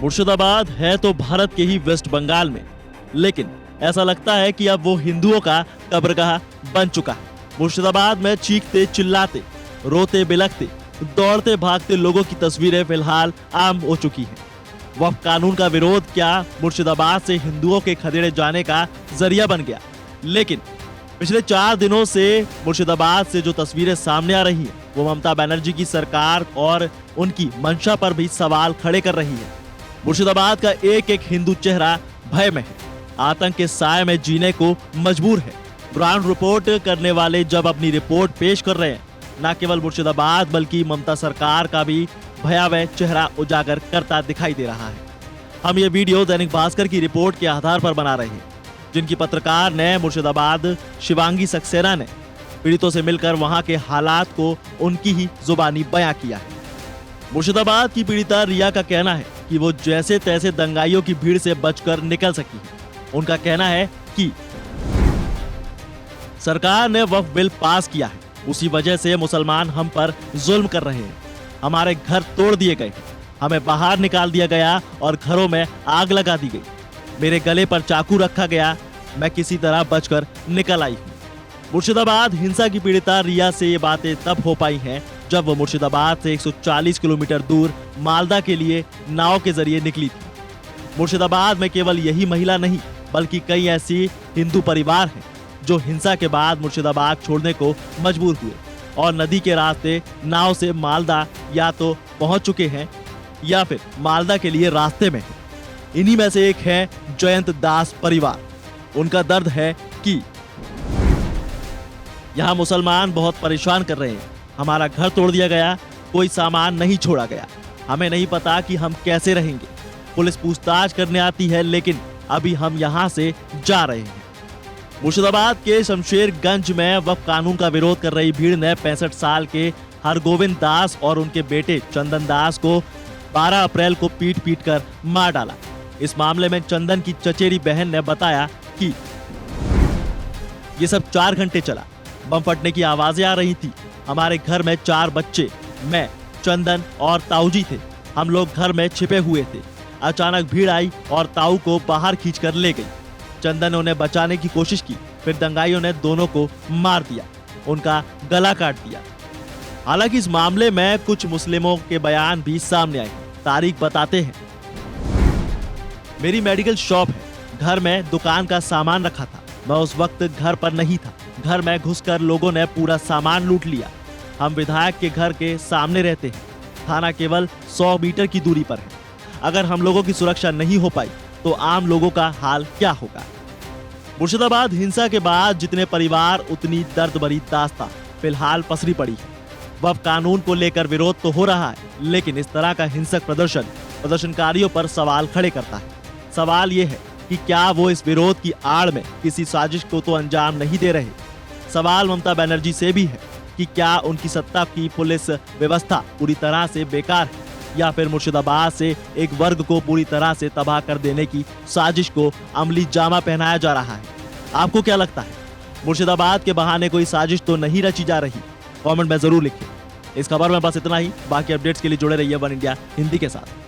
मुर्शिदाबाद है तो भारत के ही वेस्ट बंगाल में, लेकिन ऐसा लगता है कि अब वो हिंदुओं का कब्रगाह बन चुका है। मुर्शिदाबाद में चीखते चिल्लाते, रोते बिलखते, दौड़ते भागते लोगों की तस्वीरें फिलहाल आम हो चुकी हैं। वक्फ कानून का विरोध क्या मुर्शिदाबाद से हिंदुओं के खदेड़े जाने का जरिया बन गया? लेकिन पिछले 4 दिनों से मुर्शिदाबाद से जो तस्वीरें सामने आ रही हैं, वो ममता बनर्जी की सरकार और उनकी मंशा पर भी सवाल खड़े कर रही है। मुर्शिदाबाद का एक एक हिंदू चेहरा भय में है, आतंक के साए में जीने को मजबूर है। ग्राउंड रिपोर्ट करने वाले जब अपनी रिपोर्ट पेश कर रहे हैं, न केवल मुर्शिदाबाद बल्कि ममता सरकार का भी भयावह चेहरा उजागर करता दिखाई दे रहा है। हम ये वीडियो दैनिक भास्कर की रिपोर्ट के आधार पर बना रहे हैं, जिनकी पत्रकार ने मुर्शिदाबाद शिवांगी सक्सेना ने पीड़ितों से मिलकर वहां के हालात को उनकी ही जुबानी बयां किया है। मुर्शिदाबाद की पीड़िता रिया का कहना है कि वो जैसे तैसे दंगाइयों की भीड़ से बचकर निकल सकी है। उनका कहना है कि सरकार ने वक्फ बिल पास किया है, उसी वजह से मुसलमान हम पर जुल्म कर रहे हैं। हमारे घर तोड़ दिए गए, हमें बाहर निकाल दिया गया और घरों में आग लगा दी गई। मेरे गले पर चाकू रखा गया, मैं किसी तरह बचकर निकल आई हूँ। मुर्शिदाबाद हिंसा की पीड़िता रिया से ये बातें तब हो पाई हैं जब वो मुर्शिदाबाद से 140 किलोमीटर दूर मालदा के लिए नाव के जरिए निकली थी। मुर्शिदाबाद में केवल यही महिला नहीं बल्कि कई ऐसी हिंदू परिवार हैं जो हिंसा के बाद मुर्शिदाबाद छोड़ने को मजबूर हुए और नदी के रास्ते नाव से मालदा या तो पहुंच चुके हैं या फिर मालदा के लिए रास्ते में हैं। इन्हीं में से एक है जयंत दास परिवार। उनका दर्द है कि यहाँ मुसलमान बहुत परेशान कर रहे हैं, हमारा घर तोड़ दिया गया, कोई सामान नहीं छोड़ा गया, हमें नहीं पता कि हम कैसे रहेंगे। पुलिस पूछताछ करने आती है लेकिन अभी हम यहाँ से जा रहे हैं। मुर्शिदाबाद के शमशेरगंज में वक्फ कानून का विरोध कर रही भीड़ ने 65 साल के हरगोविंद दास और उनके बेटे चंदन दास को 12 अप्रैल को पीट पीट कर मार डाला। इस मामले में चंदन की चचेरी बहन ने बताया कि ये सब 4 घंटे चला, बम फटने की आवाजें आ रही थी। हमारे घर में 4 बच्चे, मैं, चंदन और ताऊजी थे। हम लोग घर में छिपे हुए थे। अचानक भीड़ आई और ताऊ को बाहर खींचकर ले गई। चंदन ने उन्हें बचाने की कोशिश की, फिर दंगाइयों ने दोनों को मार दिया, उनका गला काट दिया। हालांकि इस मामले में कुछ मुस्लिमों के बयान भी सामने आए। तारीख बताते हैं, मेरी मेडिकल शॉप है, घर में दुकान का सामान रखा था, मैं उस वक्त घर पर नहीं था। घर में घुसकर लोगों ने पूरा सामान लूट लिया। हम विधायक के घर के सामने रहते हैं, थाना केवल 100 मीटर की दूरी पर है। अगर हम लोगों की सुरक्षा नहीं हो पाई तो आम लोगों का हाल क्या होगा? मुर्शिदाबाद हिंसा के बाद जितने परिवार उतनी दर्द भरी दास्तां फिलहाल पसरी पड़ी है। वक्फ कानून को लेकर विरोध तो हो रहा है, लेकिन इस तरह का हिंसक प्रदर्शनकारियों पर सवाल खड़े करता है। सवाल ये है कि क्या वो इस विरोध की आड़ में किसी साजिश को तो अंजाम नहीं दे रहे? सवाल ममता बनर्जी से भी है कि क्या उनकी सत्ता की पुलिस व्यवस्था पूरी तरह से बेकार है या फिर मुर्शिदाबाद से एक वर्ग को पूरी तरह से तबाह कर देने की साजिश को अमली जामा पहनाया जा रहा है? आपको क्या लगता है? मुर्शिदाबाद के बहाने कोई साजिश तो नहीं रची जा रही? कमेंट में जरूर लिखिए। इस खबर में बस इतना ही। बाकी अपडेट्स के लिए जुड़े रहिए वन इंडिया हिंदी के साथ।